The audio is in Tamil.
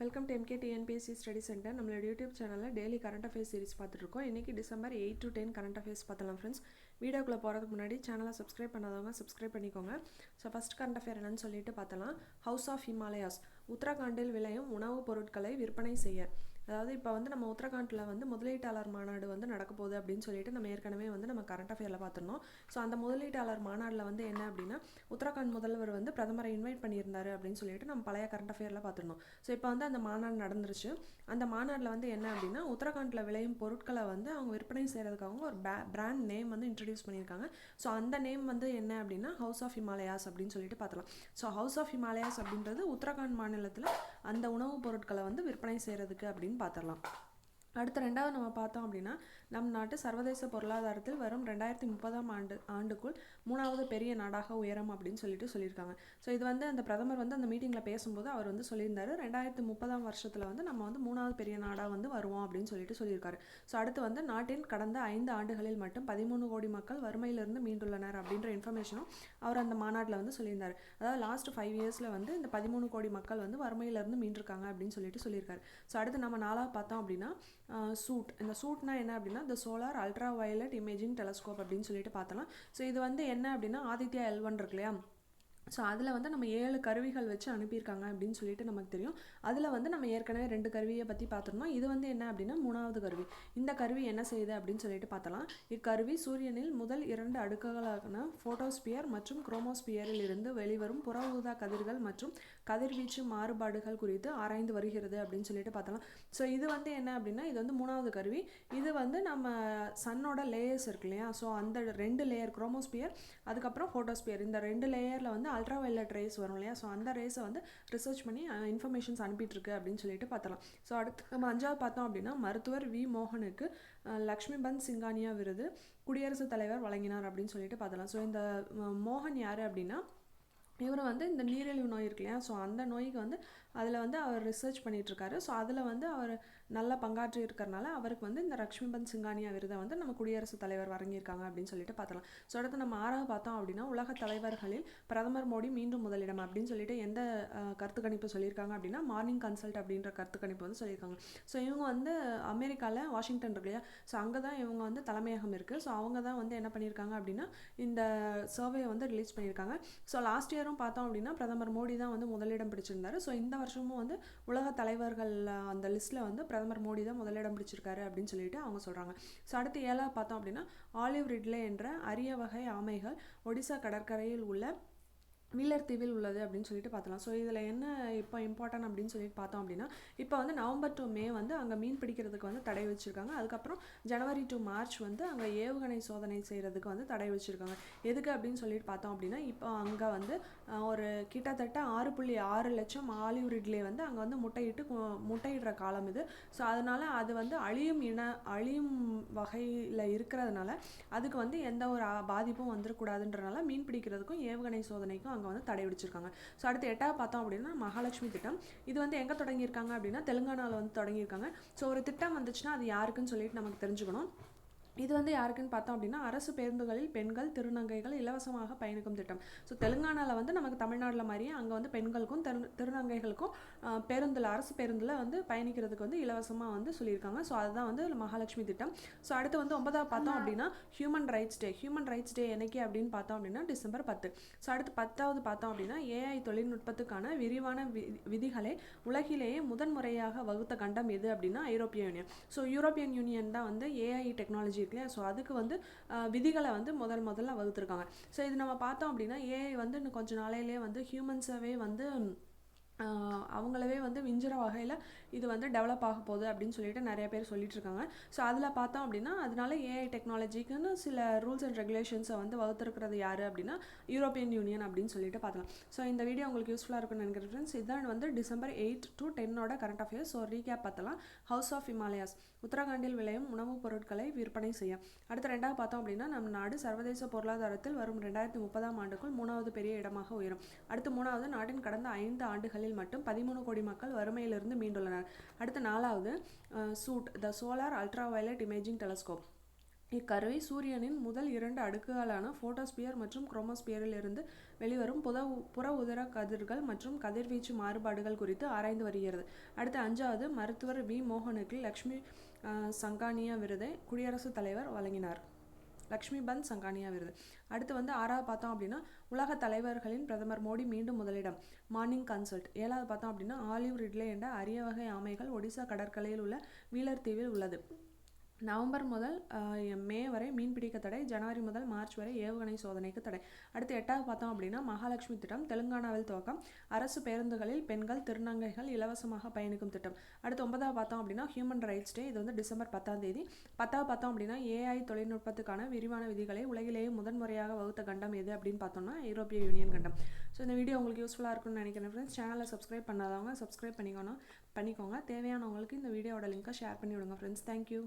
Welcome to MK TNPSC study centre. நம்மளோட யூடியூப் சேனலில் டெய்லி கரண்ட் அஃபேர்ஸ் சீரிஸ் பார்த்துட்ருக்கோம். இன்றைக்கி டிசம்பர் 8 to 10 கரண்ட் அஃபேர்ஸ் பார்த்தலாம் ஃப்ரெண்ட்ஸ். வீடியோக்குள்ளே போகிறதுக்கு முன்னாடி சேனலை சப்ஸ்கிரைப் பண்ணாதவங்க சப்ஸ்கிரைப் பண்ணிக்கோங்க. ஸோ ஃபஸ்ட் கரண்ட் அஃபேர் என்னன்னு சொல்லிட்டு பார்த்தலாம். ஹவுஸ் ஆஃப் ஹிமாலயாஸ் உத்தரகாண்டில் விளையும் உணவுப் பொருட்களை விற்பனை செய்ய. அதாவது இப்போ வந்து நம்ம உத்தரகாண்டில் வந்து முதலீட்டாளர் மாநாடு வந்து நடக்க போகுது அப்படின்னு சொல்லிட்டு நம்ம ஏற்கனவே வந்து நம்ம கரண்ட் அஃபேரில் பார்த்துருந்தோம். ஸோ அந்த முதலீட்டாளர் மாநாட்டில் வந்து என்ன அப்படின்னா உத்தரகாண்ட் முதல்வர் வந்து பிரதமரை இன்வைட் பண்ணியிருந்தாரு அப்படின்னு சொல்லிட்டு நம்ம பழைய கரண்ட் அஃபேரில் பார்த்துருந்தோம். ஸோ இப்போ வந்து அந்த மாநாடு நடந்துருச்சு. அந்த மாநாட்டில் வந்து என்ன அப்படின்னா உத்தரகாண்டில் விளையும் பொருட்களை வந்து அவங்க விற்பனை செய்கிறதுக்காக ஒரு பிராண்ட் நேம் வந்து இன்ட்ரடியூஸ் பண்ணியிருக்காங்க. ஸோ அந்த நேம் வந்து என்ன அப்படின்னா ஹவுஸ் ஆஃப் ஹிமாலயாஸ் அப்படின்னு சொல்லிட்டு பார்த்தலாம். ஸோ ஹவுஸ் ஆஃப் ஹிமாலயாஸ் அப்படின்றது உத்தரகாண்ட் மாநிலத்தில் அந்த உணவுப் பொருட்களை வந்து விற்பனை செய்கிறதுக்கு அப்படின்னு பார்த்துடலாம். அடுத்த ரெண்டாவது நம்ம பார்த்தோம் அப்படின்னா நம் நாட்டு சர்வதேச பொருளாதாரத்தில் வரும் 2030 ஆண்டுக்குள் 3வது பெரிய நாடாக உயரும் அப்படின்னு சொல்லியிருக்காங்க. ஸோ இது வந்து அந்த பிரதமர் வந்து அந்த மீட்டிங்கில் பேசும்போது அவர் வந்து சொல்லியிருந்தாரு 2030 வருஷத்தில் வந்து நம்ம வந்து 3வது பெரிய நாடாக வந்து வருவோம் அப்படின்னு சொல்லியிருக்காரு. ஸோ அடுத்து வந்து நாட்டின் கடந்த 5 ஆண்டுகளில் மட்டும் 13 கோடி மக்கள் வறுமையிலிருந்து மீண்டுள்ளனர் அப்படின்ற இன்ஃபர்மேஷனும் அவர் அந்த மாநாட்டில் வந்து சொல்லியிருந்தார். அதாவது லாஸ்ட் 5 இயர்ஸில் வந்து இந்த 13 கோடி மக்கள் வந்து வறுமையிலிருந்து மீண்டிருக்காங்க அப்படின்னு சொல்லியிருக்காரு. ஸோ அடுத்து நம்ம 4வது பார்த்தோம் அப்படின்னா சூட். இந்த சூட்னா என்ன அப்படின்னா த solar ultraviolet imaging telescope அப்படின்னு சொல்லிட்டு பார்த்தலாம். ஸோ இது வந்து என்ன அப்படின்னா ஆதித்யா L1 இருக்கு இல்லையா, ஸோ அதில் வந்து நம்ம 7 கருவிகள் வச்சு அனுப்பியிருக்காங்க அப்படின்னு சொல்லிட்டு நமக்கு தெரியும். அதில் வந்து நம்ம ஏற்கனவே 2 கருவியை பற்றி பார்த்துருந்தோம். இது வந்து என்ன அப்படின்னா 3வது கருவி. இந்த கருவி என்ன செய்யுது அப்படின்னு சொல்லிட்டு பார்த்தலாம். இக்கருவி சூரியனில் முதல் 2 அடுக்குகளான ஃபோட்டோஸ்பியர் மற்றும் குரோமோஸ்பியரில் இருந்து வெளிவரும் புற ஊதா கதிர்கள் மற்றும் கதிர்வீச்சு மாறுபாடுகள் குறித்து ஆராய்ந்து வருகிறது அப்படின்னு சொல்லிட்டு பார்த்தலாம். ஸோ இது வந்து என்ன அப்படின்னா இது வந்து 3வது கருவி. இது வந்து நம்ம சன்னோட லேயர்ஸ் இருக்கு இல்லையா, ஸோ அந்த 2 லேயர் குரோமோஸ்பியர் அதுக்கப்புறம் ஃபோட்டோஸ்பியர் இந்த 2 லேயரில் வந்து அல்ட்ரா வயலட் ரேஸ் வரும் இல்லையா, ஸோ அந்த ரேஸை வந்து ரிசர்ச் பண்ணி இன்ஃபர்மேஷன்ஸ் அனுப்பிட்டுருக்கு அப்படின்னு சொல்லிட்டு பார்த்தலாம். ஸோ அடுத்து நம்ம 5வது பார்த்தோம் அப்படின்னா மருத்துவர் வி மோகனுக்கு லக்ஷ்மிபந்த் சிங்கானியா விருது குடியரசுத் தலைவர் வழங்கினார் அப்படின்னு சொல்லிட்டு பார்த்தலாம். ஸோ இந்த மோகன் யார் அப்படின்னா இவர் வந்து இந்த நீரிழிவு நோய் இருக்கு இல்லையா, ஸோ அந்த நோய்க்கு வந்து அதில் வந்து அவர் ரிசர்ச் பண்ணிகிட்ருக்காரு. ஸோ அதில் வந்து அவர் நல்லா பங்காற்றி இருக்கிறனால அவருக்கு வந்து இந்த லக்ஷ்மிபந்த் சிங்கானியா விருதை வந்து நம்ம குடியரசுத் தலைவர் வழங்கியிருக்காங்க அப்படின்னு சொல்லிட்டு பார்த்தலாம். ஸோ அடுத்து நம்ம 6வது பார்த்தோம் அப்படின்னா உலக தலைவர்களில் பிரதமர் மோடி மீண்டும் முதலிடம் அப்படின்னு சொல்லிட்டு எந்த கருத்து கணிப்பு சொல்லியிருக்காங்க அப்படின்னா மார்னிங் கன்சல்ட் அப்படின்ற கருத்து கணிப்பு வந்து சொல்லியிருக்காங்க. ஸோ இவங்க வந்து அமெரிக்காவில் வாஷிங்டன் இருக்கு இல்லையா, ஸோ அங்கே தான் இவங்க வந்து தலைமையகம் இருக்குது. ஸோ அவங்க தான் வந்து என்ன பண்ணியிருக்காங்க அப்படின்னா இந்த சர்வே வந்து ரிலீஸ் பண்ணியிருக்காங்க. ஸோ லாஸ்ட் இயரும் பார்த்தோம் அப்படின்னா பிரதமர் மோடி தான் வந்து முதலிடம் பிடிச்சிருந்தாரு. ஸோ இந்த வருஷமும் வந்து உலக தலைவர்கள் அந்த லிஸ்ட்டில் வந்து பிரதமர் மோடி தான் முதலிடம் பிடிச்சிருக்காரு அப்படின்னு சொல்லிட்டு அவங்க சொல்கிறாங்க. ஸோ அடுத்து 7வது பார்த்தோம் அப்படின்னா ஆலிவ் ரிட்லே என்ற அரிய வகை ஆமைகள் ஒடிசா கடற்கரையில் உள்ள வீலர் தீவில் உள்ளது அப்படின்னு சொல்லிட்டு பார்த்தலாம். ஸோ இதில் என்ன இப்போ இம்பார்ட்டன்ட் அப்படின்னு சொல்லிட்டு பார்த்தோம் அப்படின்னா இப்போ வந்து நவம்பர் டு மே வந்து அங்கே மீன் பிடிக்கிறதுக்கு வந்து தடை வச்சுருக்காங்க. அதுக்கப்புறம் ஜனவரி டு மார்ச் வந்து அங்கே ஏவுகணை சோதனை செய்கிறதுக்கு வந்து தடை வச்சுருக்காங்க. எதுக்கு அப்படின்னு சொல்லிட்டு பார்த்தோம் அப்படின்னா இப்போ அங்கே வந்து ஒரு கிட்டத்தட்ட 6.6 லட்சம் ஆலிவ் ரிட்லே வந்து அங்கே வந்து முட்டையிடுற காலம் இது. ஸோ அதனால் அது வந்து அழியும் வகையில் இருக்கிறதுனால அதுக்கு வந்து எந்த ஒரு பாதிப்பும் வந்துடக்கூடாதுன்றனால மீன் பிடிக்கிறதுக்கும் ஏவுகணை சோதனைக்கும் அங்கே வந்து தடை விதிச்சிருக்காங்க. ஸோ அடுத்து 8வது பார்த்தோம் அப்படின்னா மகாலட்சுமி திட்டம். இது வந்து எங்கே தொடங்கியிருக்காங்க அப்படின்னா தெலுங்கானாவில் வந்து தொடங்கியிருக்காங்க. ஸோ ஒரு திட்டம் வந்துச்சுன்னா அது யாருக்குன்னு சொல்லிட்டு நமக்கு தெரிஞ்சுக்கணும். இது வந்து யாருக்குன்னு பார்த்தோம் அப்படின்னா அரசு பேருந்துகளில் பெண்கள் திருநங்கைகள் இலவசமாக பயணிக்கும் திட்டம். ஸோ தெலுங்கானாவில் வந்து நமக்கு தமிழ்நாட்டில் மாதிரியே அங்கே வந்து பெண்களுக்கும் திருநங்கைகளுக்கும் அரசு பேருந்தில் வந்து பயணிக்கிறதுக்கு வந்து இலவசமாக வந்து சொல்லியிருக்காங்க. ஸோ அதுதான் வந்து மகாலட்சுமி திட்டம். ஸோ அடுத்து வந்து 9வது பார்த்தோம் அப்படின்னா ஹியூமன் ரைட்ஸ் டே என்னைக்கு அப்படின்னு பார்த்தோம் அப்படின்னா டிசம்பர் 10. ஸோ அடுத்து 10வது பார்த்தோம் அப்படின்னா ஏஐ தொழில்நுட்பத்துக்கான விரிவான விதிகளை உலகிலேயே முதன்முறையாக வகுத்த கண்டம் எது அப்படின்னா ஐரோப்பிய யூனியன். ஸோ யூரோப்பியன் யூனியன் தான் வந்து ஏஐ டெக்னாலஜி இருக்குல்லையா, ஸோ அதுக்கு வந்து விதிகளை வந்து முதல்ல வகுத்துருக்காங்க. ஸோ இது நம்ம பார்த்தோம் அப்படின்னா ஏஐ வந்து இன்னும் கொஞ்சம் நாளையிலே வந்து ஹியூமன்ஸாகவே வந்து அவங்களவே வந்து விஞ்சுற வகையில் இது வந்து டெவலப் ஆக போகுது அப்படின்னு சொல்லிட்டு நிறைய பேர் சொல்லிட்டு இருக்காங்க. ஸோ அதில் பார்த்தோம் அப்படின்னா அதனால ஏஐ டெக்னாலஜிக்குன்னு சில ரூல்ஸ் அண்ட் ரெகுலேஷன்ஸை வந்து வகுத்துருக்கிறது யார் அப்படின்னா யூரோப்பியன் யூனியன் அப்படின்னு சொல்லிட்டு பார்க்கலாம். ஸோ இந்த வீடியோ உங்களுக்கு யூஸ்ஃபுல்லாக இருக்குன்னு நினைக்கிறேன் ஃப்ரெண்ட்ஸ். இதுதான் வந்து December 8 to 10 current affairs. So recap பார்த்தலாம். ஹவுஸ் ஆஃப் ஹிமாலயாஸ் உத்தரகாண்டில் விளையும் உணவுப் பொருட்களை விற்பனை செய்ய. அடுத்த 2வது பார்த்தோம் அப்படின்னா நம் நாடு சர்வதேச பொருளாதாரத்தில் வரும் 2030 ஆண்டுக்குள் 3வது பெரிய இடமாக உயரும். அடுத்து 3வது நாட்டின் கடந்த 5 ஆண்டுகளில் மட்டும் 13 கோடி மக்கள் வறுமையிலிருந்து மீண்டுள்ளனர். அடுத்து 4வது SUIT the solar ultraviolet imaging telescope. இக்கருவி சூரியனின் முதல் 2 அடுக்குகளான ஃபோட்டோஸ்பியர் மற்றும் குரோமோஸ்பியரில் இருந்து வெளிவரும் புற உதர கதிர்கள் மற்றும் கதிர்வீச்சு மாறுபாடுகள் குறித்து ஆராய்ந்து வருகிறது. அடுத்து 5வது, மருத்துவர் வி. மோகனுக்கு லக்ஷ்மி சங்கானியா விருதை குடியரசுத் தலைவர் வழங்கினார். லக்ஷ்மிபந்த் சங்கானியா விருது. அடுத்து 6வது பார்த்தோம் அப்படின்னா உலக தலைவர்களின் பிரதமர் மோடி மீண்டும் முதலிடம், மார்னிங் கன்சல்ட். 7வது பார்த்தோம் அப்படின்னா ஆலிவ் ரிட்லே என்ற அரிய வகை ஆமைகள் ஒடிசா கடற்கரையில் உள்ள வீலர் தீவில் உள்ளது. நவம்பர் முதல் மே வரை மீன்பிடிக்க தடை, ஜனவரி முதல் மார்ச் வரை ஏவுகணை சோதனைக்கு தடை. அடுத்து 8வது பார்த்தோம் அப்படின்னா மகாலட்சுமி திட்டம் தெலுங்கானாவில் துவக்கம், அரசு பேருந்துகளில் பெண்கள் திருநங்கைகள் இலவசமாக பயணிக்கும் திட்டம். அடுத்து 9வது பார்த்தோம் அப்படின்னா ஹியூமன் ரைட்ஸ் டே, இது டிசம்பர் 10ஆம் தேதி. 10வது பார்த்தோம் அப்படின்னா AI தொழில்நுட்பத்துக்கான விரிவான விதிகளை உலகிலேயே முதன்முறையாக வகுத்த கண்டம் எது அப்படின்னு பார்த்தோம்னா ஐரோப்பிய யூனியன் கண்டம். ஸோ இந்த வீடியோ உங்களுக்கு யூஸ்ஃபுல்லாக இருக்கும்னு நினைக்கிறேன் ஃப்ரெண்ட்ஸ். சேனலை சப்ஸ்கிரைப் பண்ணாதவங்க சப்ஸ்கிரைப் பண்ணிக்கோங்க. தேவையானவங்களுக்கு இந்த வீடியோவோட லிங்கை ஷேர் பண்ணி விடுங்க ஃப்ரெண்ட்ஸ். தேங்க்யூ.